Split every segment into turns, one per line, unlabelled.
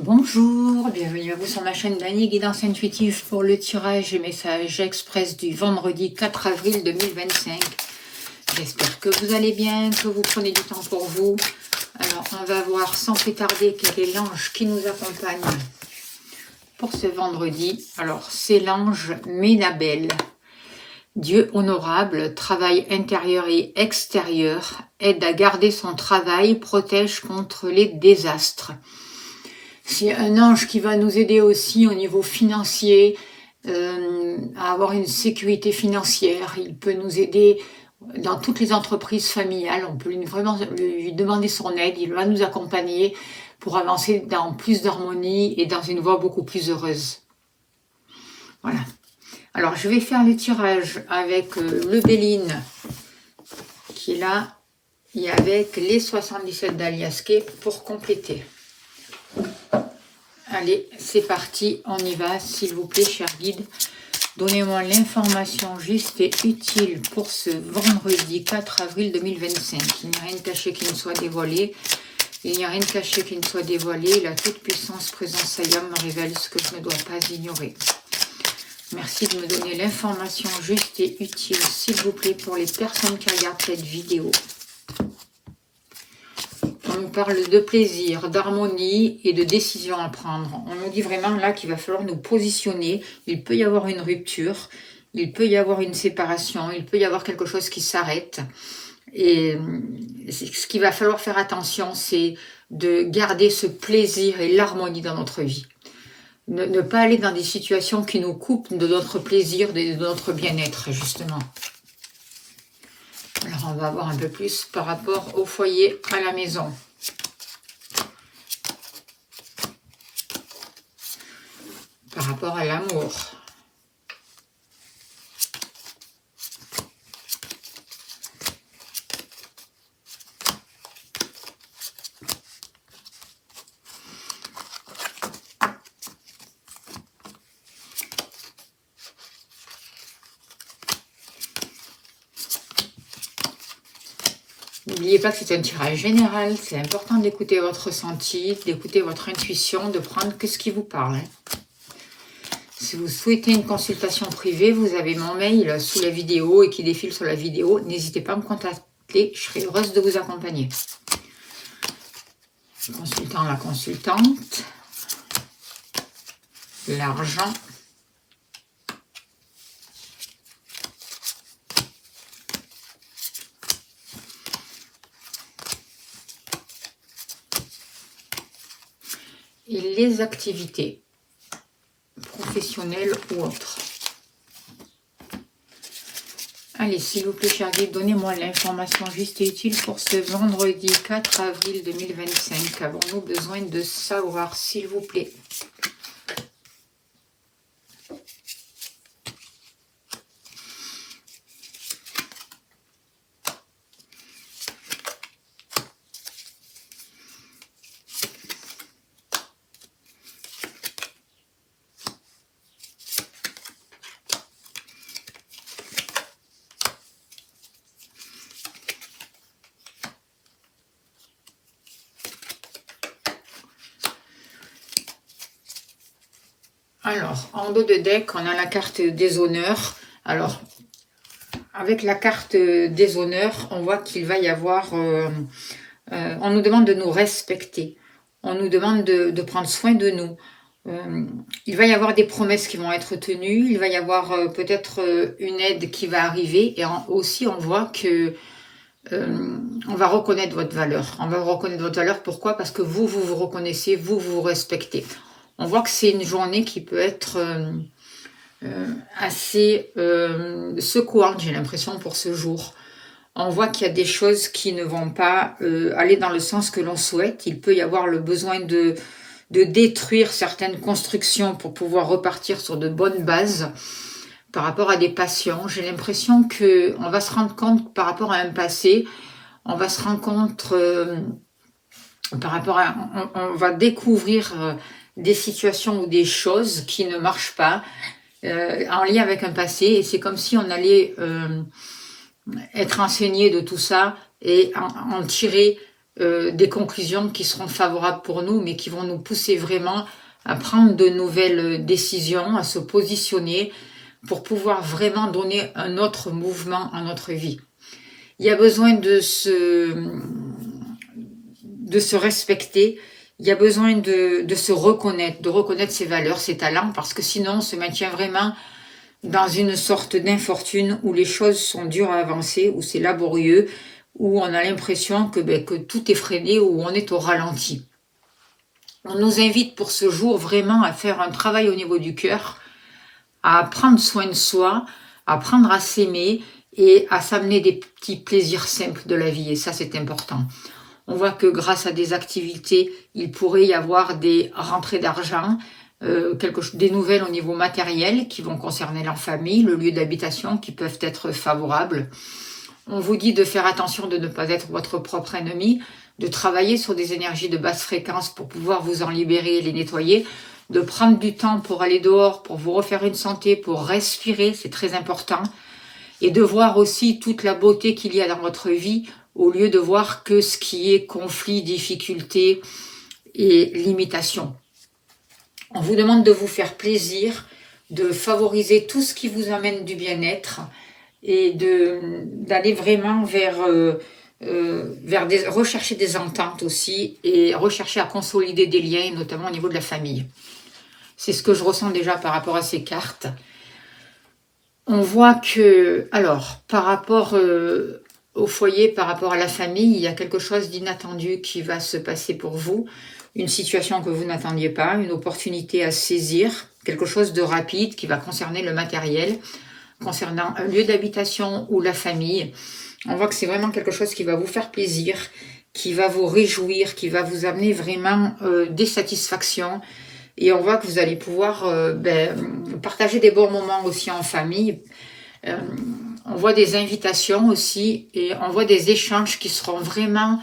Bonjour, bienvenue à vous sur ma chaîne Dany, guidance intuitive pour le tirage et message express du vendredi 4 avril 2025. J'espère que vous allez bien, que vous prenez du temps pour vous. Alors, on va voir sans plus tarder quel est l'ange qui nous accompagne pour ce vendredi. Alors, c'est l'ange Ménabel. Dieu honorable, travail intérieur et extérieur, aide à garder son travail, protège contre les désastres. C'est un ange qui va nous aider aussi au niveau financier, à avoir une sécurité financière. Il peut nous aider dans toutes les entreprises familiales. On peut vraiment lui demander son aide. Il va nous accompagner pour avancer dans plus d'harmonie et dans une voie beaucoup plus heureuse. Voilà. Alors, je vais faire le tirage avec le Béline qui est là et avec les 77 d'Aliasqué pour compléter. Allez, c'est parti, on y va, s'il vous plaît, cher guide. Donnez-moi l'information juste et utile pour ce vendredi 4 avril 2025. Il n'y a rien de caché qui ne soit dévoilé. Il n'y a rien de caché qui ne soit dévoilé. La toute-puissance présence Sayam me révèle ce que je ne dois pas ignorer. Merci de me donner l'information juste et utile, s'il vous plaît, pour les personnes qui regardent cette vidéo. On nous parle de plaisir, d'harmonie et de décision à prendre. On nous dit vraiment là qu'il va falloir nous positionner. Il peut y avoir une rupture, il peut y avoir une séparation, il peut y avoir quelque chose qui s'arrête. Et ce qu'il va falloir faire attention, c'est de garder ce plaisir et l'harmonie dans notre vie. Ne pas aller dans des situations qui nous coupent de notre plaisir, de notre bien-être, justement. Alors, on va voir un peu plus par rapport au foyer, à la maison. Par rapport à l'amour. N'oubliez pas que c'est un tirage général, c'est important d'écouter votre ressenti, d'écouter votre intuition, de prendre que ce qui vous parle. Hein. Si vous souhaitez une consultation privée, vous avez mon mail sous la vidéo et qui défile sur la vidéo. N'hésitez pas à me contacter, je serai heureuse de vous accompagner. Le consultant, la consultante, l'argent. Et les activités professionnelles ou autres. Allez, s'il vous plaît, cher guide, donnez-moi l'information juste et utile pour ce vendredi 4 avril 2025. Avons-nous besoin de savoir, s'il vous plaît? Alors, en dos de deck, on a la carte des honneurs. Alors, avec la carte des honneurs, on voit qu'il va y avoir... on nous demande de nous respecter. On nous demande de prendre soin de nous. Il va y avoir des promesses qui vont être tenues. Il va y avoir peut-être une aide qui va arriver. Et aussi, on voit que... on va reconnaître votre valeur. On va reconnaître votre valeur. Pourquoi? Parce que vous vous reconnaissez, vous vous respectez. On voit que c'est une journée qui peut être assez secouante, j'ai l'impression, pour ce jour. On voit qu'il y a des choses qui ne vont pas aller dans le sens que l'on souhaite. Il peut y avoir le besoin de détruire certaines constructions pour pouvoir repartir sur de bonnes bases par rapport à des passions. J'ai l'impression qu'on va se rendre compte par rapport à un passé, on va se rendre compte par rapport à... On va découvrir... des situations ou des choses qui ne marchent pas en lien avec un passé, et c'est comme si on allait être enseigné de tout ça et en tirer des conclusions qui seront favorables pour nous, mais qui vont nous pousser vraiment à prendre de nouvelles décisions, à se positionner pour pouvoir vraiment donner un autre mouvement à notre vie. Il y a besoin de se respecter, il y a besoin de se reconnaître, de reconnaître ses valeurs, ses talents, parce que sinon on se maintient vraiment dans une sorte d'infortune où les choses sont dures à avancer, où c'est laborieux, où on a l'impression que tout est freiné, où on est au ralenti. On nous invite pour ce jour vraiment à faire un travail au niveau du cœur, à prendre soin de soi, à apprendre à s'aimer et à s'amener des petits plaisirs simples de la vie. Et ça, c'est important. On voit que grâce à des activités, il pourrait y avoir des rentrées d'argent, des nouvelles au niveau matériel qui vont concerner la famille, le lieu d'habitation qui peuvent être favorables. On vous dit de faire attention de ne pas être votre propre ennemi, de travailler sur des énergies de basse fréquence pour pouvoir vous en libérer et les nettoyer, de prendre du temps pour aller dehors, pour vous refaire une santé, pour respirer, c'est très important, et de voir aussi toute la beauté qu'il y a dans votre vie, au lieu de voir que ce qui est conflit, difficulté et limitation. On vous demande de vous faire plaisir, de favoriser tout ce qui vous amène du bien-être et d'aller vraiment vers rechercher des ententes aussi et rechercher à consolider des liens, notamment au niveau de la famille. C'est ce que je ressens déjà par rapport à ces cartes. On voit que, alors, par rapport au foyer, par rapport à la famille, il y a quelque chose d'inattendu qui va se passer pour vous, une situation que vous n'attendiez pas, une opportunité à saisir, quelque chose de rapide qui va concerner le matériel, concernant un lieu d'habitation ou la famille. On voit que c'est vraiment quelque chose qui va vous faire plaisir, qui va vous réjouir, qui va vous amener vraiment des satisfactions. Et on voit que vous allez pouvoir partager des bons moments aussi en famille. On voit des invitations aussi et on voit des échanges qui seront vraiment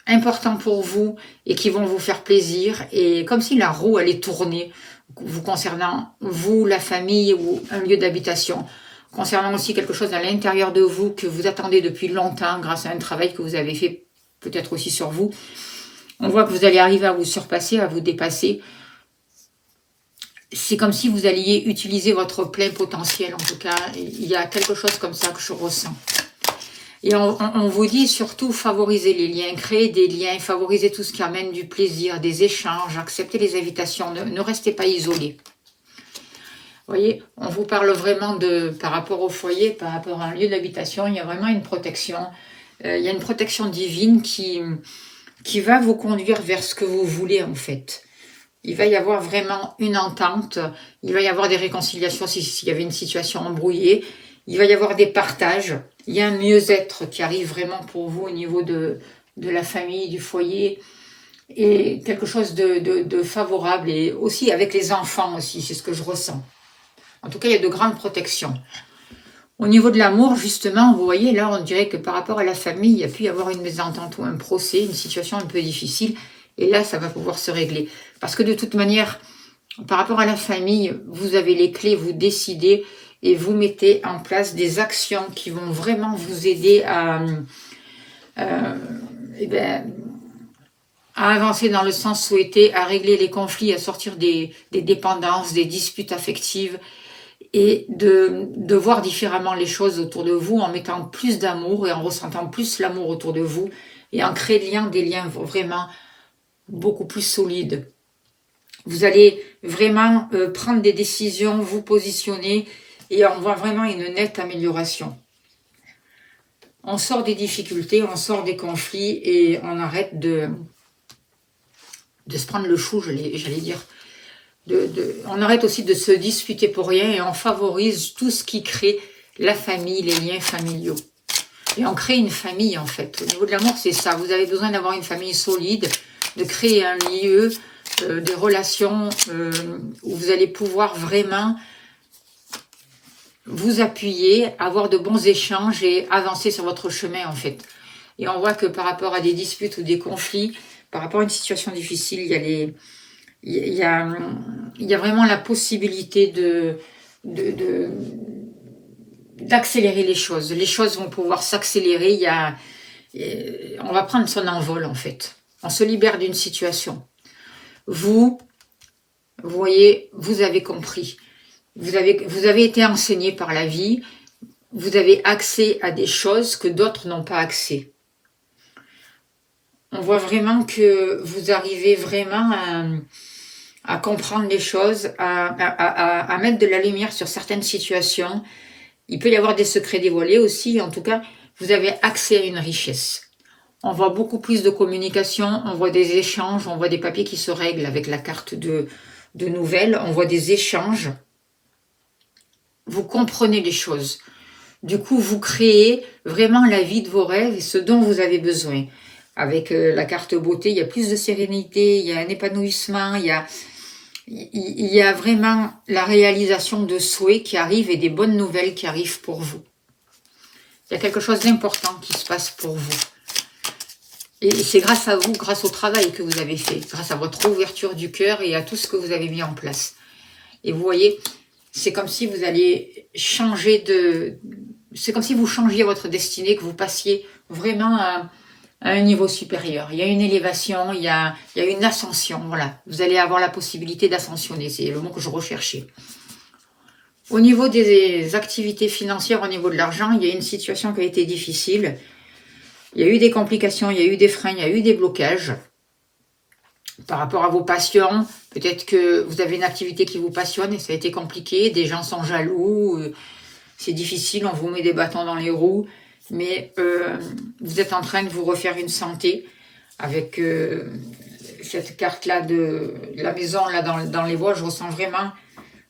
importants pour vous et qui vont vous faire plaisir. Et comme si la roue allait tourner, vous concernant vous, la famille ou un lieu d'habitation. Concernant aussi quelque chose à l'intérieur de vous que vous attendez depuis longtemps grâce à un travail que vous avez fait peut-être aussi sur vous. On voit que vous allez arriver à vous surpasser, à vous dépasser. C'est comme si vous alliez utiliser votre plein potentiel. En tout cas, il y a quelque chose comme ça que je ressens. Et on vous dit surtout favoriser les liens, créer des liens, favoriser tout ce qui amène du plaisir, des échanges, accepter les invitations, ne restez pas isolés. Vous voyez, on vous parle vraiment par rapport au foyer, par rapport à un lieu d'habitation, il y a vraiment une protection. Il y a une protection divine qui va vous conduire vers ce que vous voulez en fait. Il va y avoir vraiment une entente, il va y avoir des réconciliations s'il y avait une situation embrouillée, il va y avoir des partages, il y a un mieux-être qui arrive vraiment pour vous au niveau de la famille, du foyer, et quelque chose de favorable, et aussi avec les enfants aussi, c'est ce que je ressens. En tout cas, il y a de grandes protections. Au niveau de l'amour, justement, vous voyez, là, on dirait que par rapport à la famille, il y a pu y avoir une mésentente ou un procès, une situation un peu difficile, et là, ça va pouvoir se régler. Parce que de toute manière, par rapport à la famille, vous avez les clés, vous décidez et vous mettez en place des actions qui vont vraiment vous aider à avancer dans le sens souhaité, à régler les conflits, à sortir des dépendances, des disputes affectives et de voir différemment les choses autour de vous en mettant plus d'amour et en ressentant plus l'amour autour de vous et en créant des liens vraiment beaucoup plus solides. Vous allez vraiment prendre des décisions, vous positionner et on voit vraiment une nette amélioration. On sort des difficultés, on sort des conflits et on arrête de se prendre le chou, j'allais dire. On arrête aussi de se disputer pour rien et on favorise tout ce qui crée la famille, les liens familiaux. Et on crée une famille en fait. Au niveau de l'amour, c'est ça. Vous avez besoin d'avoir une famille solide, de créer un lieu, des relations où vous allez pouvoir vraiment vous appuyer, avoir de bons échanges et avancer sur votre chemin en fait. Et on voit que par rapport à des disputes ou des conflits, par rapport à une situation difficile, il y a vraiment la possibilité d'accélérer les choses. Les choses vont pouvoir s'accélérer. Il y a on va prendre son envol en fait. On se libère d'une situation. Vous voyez, vous avez compris. Vous avez été enseigné par la vie. Vous avez accès à des choses que d'autres n'ont pas accès. On voit vraiment que vous arrivez vraiment à comprendre les choses, à mettre de la lumière sur certaines situations. Il peut y avoir des secrets dévoilés aussi. En tout cas, vous avez accès à une richesse. On voit beaucoup plus de communication, on voit des échanges, on voit des papiers qui se règlent avec la carte de nouvelles, on voit des échanges. Vous comprenez les choses. Du coup, vous créez vraiment la vie de vos rêves et ce dont vous avez besoin. Avec la carte beauté, il y a plus de sérénité, il y a un épanouissement, il y a vraiment la réalisation de souhaits qui arrivent et des bonnes nouvelles qui arrivent pour vous. Il y a quelque chose d'important qui se passe pour vous. Et c'est grâce à vous, grâce au travail que vous avez fait, grâce à votre ouverture du cœur et à tout ce que vous avez mis en place. Et vous voyez, c'est comme si vous alliez changer de... C'est comme si vous changiez votre destinée, que vous passiez vraiment à un niveau supérieur. Il y a une élévation, il y a une ascension. Voilà, vous allez avoir la possibilité d'ascensionner, c'est le mot que je recherchais. Au niveau des activités financières, au niveau de l'argent, il y a une situation qui a été difficile. Il y a eu des complications, il y a eu des freins, il y a eu des blocages. Par rapport à vos passions, peut-être que vous avez une activité qui vous passionne et ça a été compliqué, des gens sont jaloux, c'est difficile, on vous met des bâtons dans les roues, mais vous êtes en train de vous refaire une santé avec cette carte-là de la maison là dans les bois. Je ressens vraiment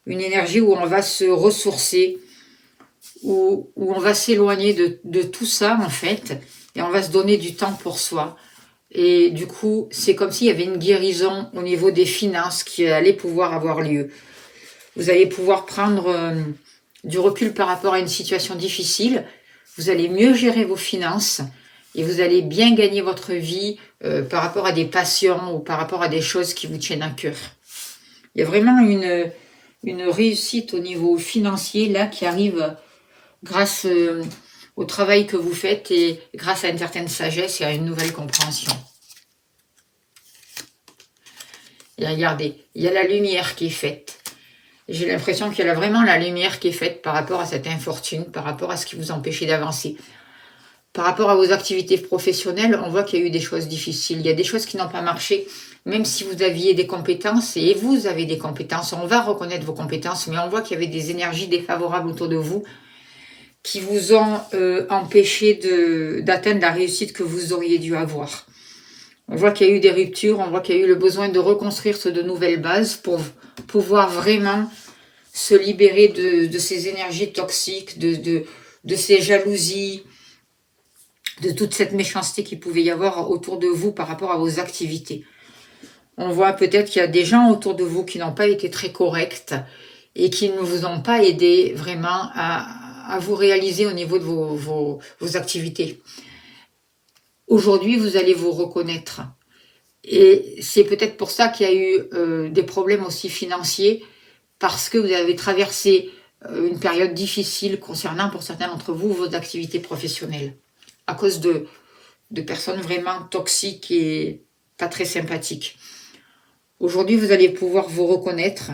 une énergie où on va se ressourcer, où on va s'éloigner de tout ça en fait, et on va se donner du temps pour soi. Et du coup, c'est comme s'il y avait une guérison au niveau des finances qui allait pouvoir avoir lieu. Vous allez pouvoir prendre du recul par rapport à une situation difficile. Vous allez mieux gérer vos finances et vous allez bien gagner votre vie par rapport à des passions ou par rapport à des choses qui vous tiennent à cœur. Il y a vraiment une réussite au niveau financier là qui arrive grâce au travail que vous faites et grâce à une certaine sagesse et à une nouvelle compréhension. Et regardez, il y a la lumière qui est faite. J'ai l'impression qu'il y a vraiment la lumière qui est faite par rapport à cette infortune, par rapport à ce qui vous empêchait d'avancer. Par rapport à vos activités professionnelles, on voit qu'il y a eu des choses difficiles. Il y a des choses qui n'ont pas marché, même si vous aviez des compétences, et vous avez des compétences. On va reconnaître vos compétences, mais on voit qu'il y avait des énergies défavorables autour de vous qui vous ont empêché d'atteindre la réussite que vous auriez dû avoir. On voit qu'il y a eu des ruptures, on voit qu'il y a eu le besoin de reconstruire de nouvelles bases pour pouvoir vraiment se libérer de ces énergies toxiques, de ces jalousies, de toute cette méchanceté qu'il pouvait y avoir autour de vous par rapport à vos activités. On voit peut-être qu'il y a des gens autour de vous qui n'ont pas été très corrects et qui ne vous ont pas aidé vraiment à vous réaliser au niveau de vos activités. Aujourd'hui, vous allez vous reconnaître. Et c'est peut-être pour ça qu'il y a eu des problèmes aussi financiers, parce que vous avez traversé une période difficile concernant, pour certains d'entre vous, vos activités professionnelles, à cause de personnes vraiment toxiques et pas très sympathiques. Aujourd'hui, vous allez pouvoir vous reconnaître.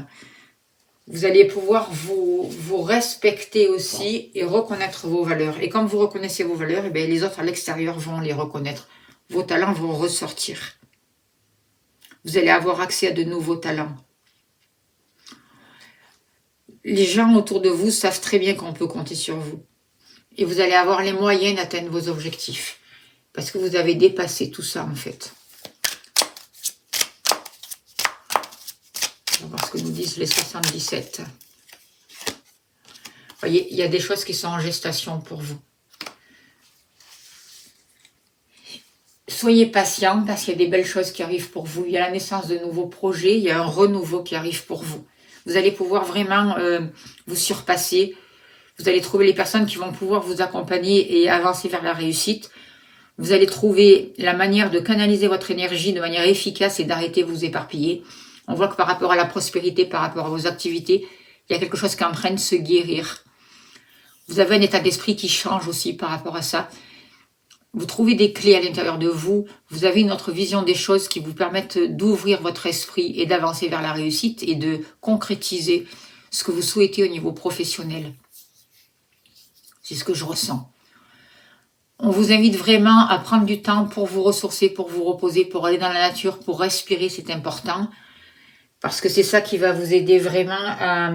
Vous allez pouvoir vous respecter aussi et reconnaître vos valeurs. Et comme vous reconnaissez vos valeurs, et bien les autres à l'extérieur vont les reconnaître. Vos talents vont ressortir. Vous allez avoir accès à de nouveaux talents. Les gens autour de vous savent très bien qu'on peut compter sur vous. Et vous allez avoir les moyens d'atteindre vos objectifs. Parce que vous avez dépassé tout ça en fait. On va voir ce que nous disent les 77. Vous voyez, il y a des choses qui sont en gestation pour vous. Soyez patient parce qu'il y a des belles choses qui arrivent pour vous. Il y a la naissance de nouveaux projets, il y a un renouveau qui arrive pour vous. Vous allez pouvoir vraiment vous surpasser. Vous allez trouver les personnes qui vont pouvoir vous accompagner et avancer vers la réussite. Vous allez trouver la manière de canaliser votre énergie de manière efficace et d'arrêter de vous éparpiller. On voit que par rapport à la prospérité, par rapport à vos activités, il y a quelque chose qui est en train de se guérir. Vous avez un état d'esprit qui change aussi par rapport à ça. Vous trouvez des clés à l'intérieur de vous. Vous avez une autre vision des choses qui vous permettent d'ouvrir votre esprit et d'avancer vers la réussite et de concrétiser ce que vous souhaitez au niveau professionnel. C'est ce que je ressens. On vous invite vraiment à prendre du temps pour vous ressourcer, pour vous reposer, pour aller dans la nature, pour respirer, c'est important. Parce que c'est ça qui va vous aider vraiment à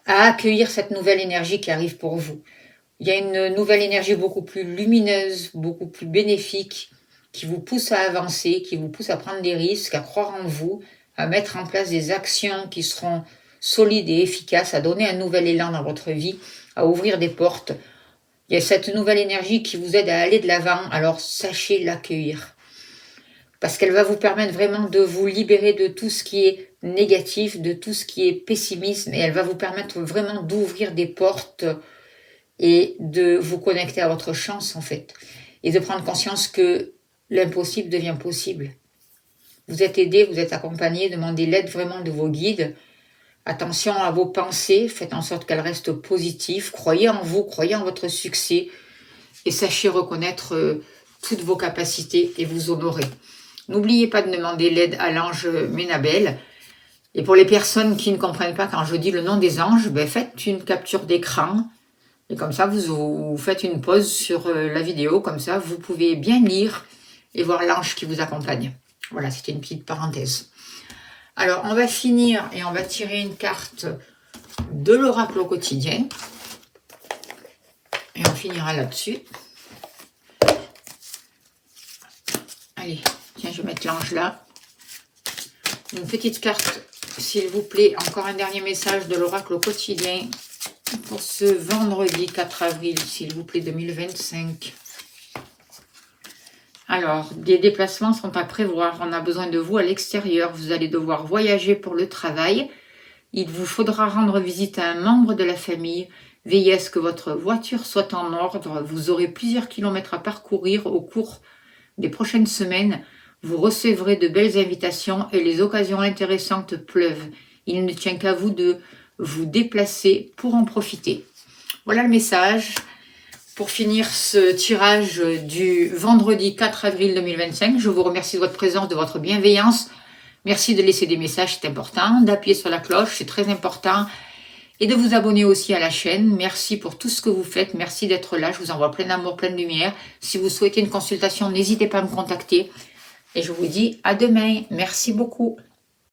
accueillir cette nouvelle énergie qui arrive pour vous. Il y a une nouvelle énergie beaucoup plus lumineuse, beaucoup plus bénéfique, qui vous pousse à avancer, qui vous pousse à prendre des risques, à croire en vous, à mettre en place des actions qui seront solides et efficaces, à donner un nouvel élan dans votre vie, à ouvrir des portes. Il y a cette nouvelle énergie qui vous aide à aller de l'avant, alors sachez l'accueillir. Parce qu'elle va vous permettre vraiment de vous libérer de tout ce qui est négatif, de tout ce qui est pessimisme, et elle va vous permettre vraiment d'ouvrir des portes et de vous connecter à votre chance en fait, et de prendre conscience que l'impossible devient possible. Vous êtes aidé, vous êtes accompagné, demandez l'aide vraiment de vos guides. Attention à vos pensées, faites en sorte qu'elles restent positives, croyez en vous, croyez en votre succès, et sachez reconnaître toutes vos capacités et vous honorer. N'oubliez pas de demander l'aide à l'ange Ménabel. Et pour les personnes qui ne comprennent pas quand je dis le nom des anges, faites une capture d'écran. Et comme ça, vous faites une pause sur la vidéo. Comme ça, vous pouvez bien lire et voir l'ange qui vous accompagne. Voilà, c'était une petite parenthèse. Alors, on va finir et on va tirer une carte de l'oracle au quotidien. Et on finira là-dessus. Allez, tiens, je vais mettre l'ange là. Une petite carte, s'il vous plaît. Encore un dernier message de l'oracle au quotidien pour ce vendredi 4 avril, s'il vous plaît, 2025. Alors, des déplacements sont à prévoir. On a besoin de vous à l'extérieur. Vous allez devoir voyager pour le travail. Il vous faudra rendre visite à un membre de la famille. Veillez à ce que votre voiture soit en ordre. Vous aurez plusieurs kilomètres à parcourir au cours des prochaines semaines. Vous recevrez de belles invitations et les occasions intéressantes pleuvent. Il ne tient qu'à vous de vous déplacer pour en profiter. Voilà le message. Pour finir ce tirage du vendredi 4 avril 2025, je vous remercie de votre présence, de votre bienveillance. Merci de laisser des messages, c'est important. D'appuyer sur la cloche, c'est très important. Et de vous abonner aussi à la chaîne. Merci pour tout ce que vous faites. Merci d'être là. Je vous envoie plein d'amour, plein de lumière. Si vous souhaitez une consultation, n'hésitez pas à me contacter. Et je vous dis à demain. Merci beaucoup.